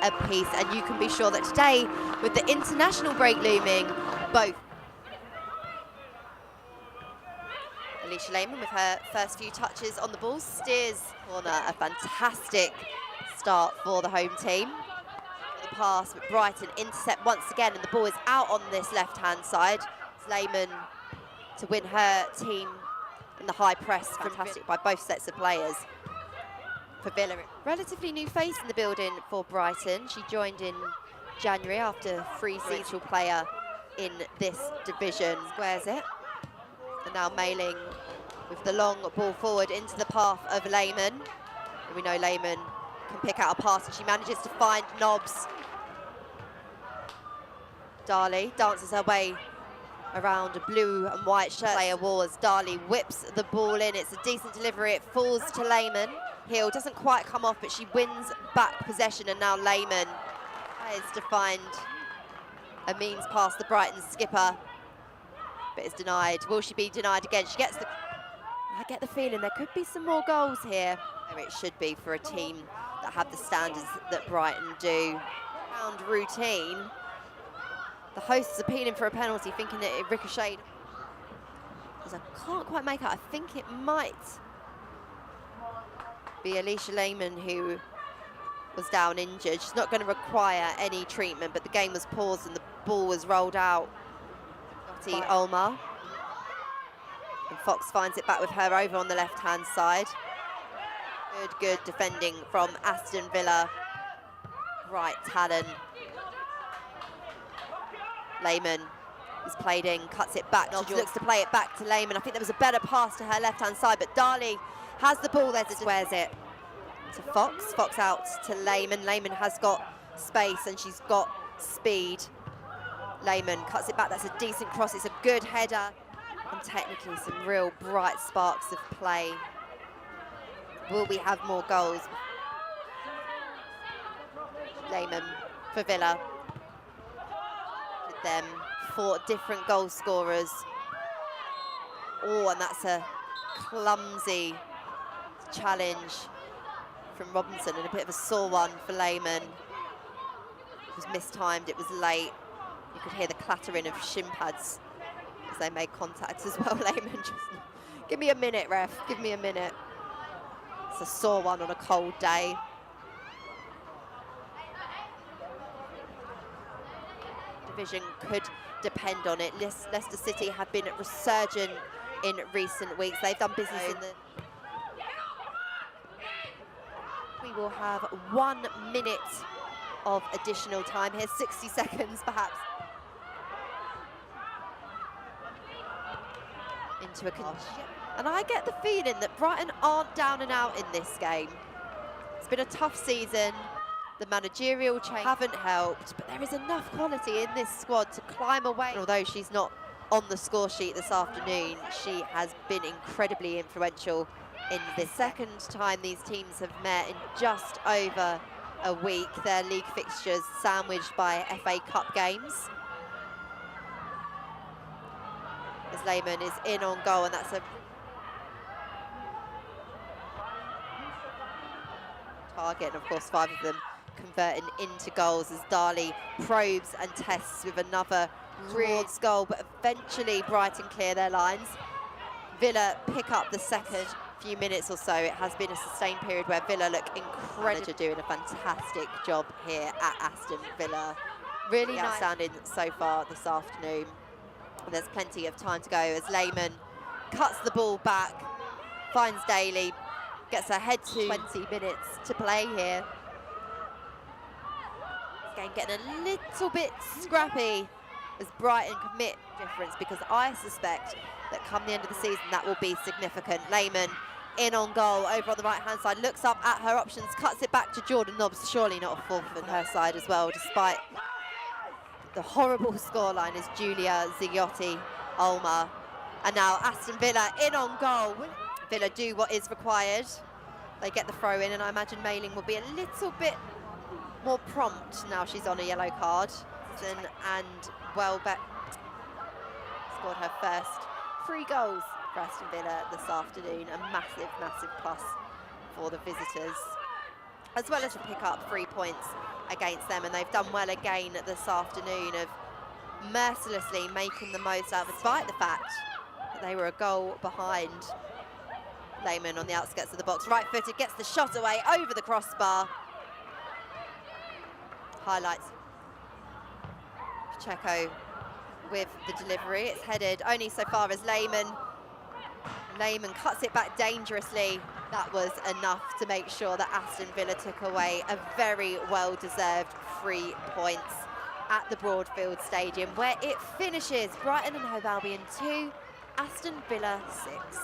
apiece, and you can be sure that today, with the international break looming, both Alisha Lehmann with her first few touches on the ball, steers corner, a fantastic start for the home team. The pass, but Brighton intercept once again, and the ball is out on this left-hand side. It's Lehmann to win her team in the high press, fantastic by both sets of players. For Villa, relatively new face in the building for Brighton. She joined in January after free seasonal player in this division. Squares it. And now Mailing with the long ball forward into the path of Lehmann. And we know Lehmann can pick out a pass, and she manages to find Nobbs. Darley dances her way around a blue and white shirt player wall as Darley whips the ball in. It's a decent delivery. It falls to Lehmann. Heel doesn't quite come off, but she wins back possession, and now Lehmann tries to find a means past the Brighton skipper, but is denied. Will she be denied again? She gets the... I get the feeling there could be some more goals here. It should be for a team that have the standards that Brighton do. Round routine. The hosts appealing for a penalty, thinking that it ricocheted. Because I can't quite make out. I think it might be Alisha Lehmann who was down injured. She's not going to require any treatment, but the game was paused and the ball was rolled out. Ulmer. And Fox finds it back with her over on the left-hand side. Good defending from Aston Villa. Right talent. Lehmann is played in, cuts it back. Nobbs looks to play it back to Lehmann. I think there was a better pass to her left-hand side, but Darley has the ball there, squares it to Fox. Fox out to Lehmann. Lehmann has got space and she's got speed. Lehmann cuts it back. That's a decent cross. It's a good header. And technically some real bright sparks of play. Will we have more goals? Lehmann for Villa. With them 4 different goal scorers. Oh, and that's a clumsy challenge from Robinson, and a bit of a sore one for Lehmann. It was mistimed, it was late. You could hear the clattering of shin pads as they made contact as well. Lehmann just, give me a minute, ref, give me a minute. It's a sore one on a cold day. Division could depend on it. Leicester City have been resurgent in recent weeks. They've done business in the... We will have 1 minute of additional time here, 60 seconds perhaps. Into a... And I get the feeling that Brighton aren't down and out in this game. It's been a tough season. The managerial change haven't helped, but there is enough quality in this squad to climb away. And although she's not on the score sheet this afternoon, she has been incredibly influential in the second time these teams have met in just over a week. Their league fixtures sandwiched by FA Cup games. As Lehmann is in on goal, and that's a target, and of course 5 of them converting into goals as Darley probes and tests with another towards goal, but eventually Brighton clear their lines. Villa pick up the second few minutes or so. It has been a sustained period where Villa look incredible, doing a fantastic job here at Aston Villa. Really outstanding so far this afternoon. There's plenty of time to go as Lehmann cuts the ball back, finds Daly, gets ahead to 20 minutes to play here. This game getting a little bit scrappy as Brighton commit difference, because I suspect that come the end of the season that will be significant. Lehmann in on goal over on the right hand side, looks up at her options, cuts it back to Jordan Nobbs. Surely not a fourth on her side as well, despite the horrible scoreline is Julia Zigiotti Ulmer. And now Aston Villa in on goal. Villa do what is required. They get the throw in, and I imagine Mailing will be a little bit more prompt now she's on a yellow card. And Welbeck scored her first 3 goals for Aston Villa this afternoon. A massive, massive plus for the visitors. as well as to pick up 3 points against them, and they've done well again this afternoon of mercilessly making the most out of it, despite the fact that they were a goal behind. Lehmann on the outskirts of the box, right-footed, gets the shot away over the crossbar. Highlights Pacheco with the delivery. It's headed only so far as Lehmann. Lehmann cuts it back dangerously. That was enough to make sure that Aston Villa took away a very well-deserved 3 points at the Broadfield Stadium, where it finishes Brighton and Hove Albion 2, Aston Villa 6.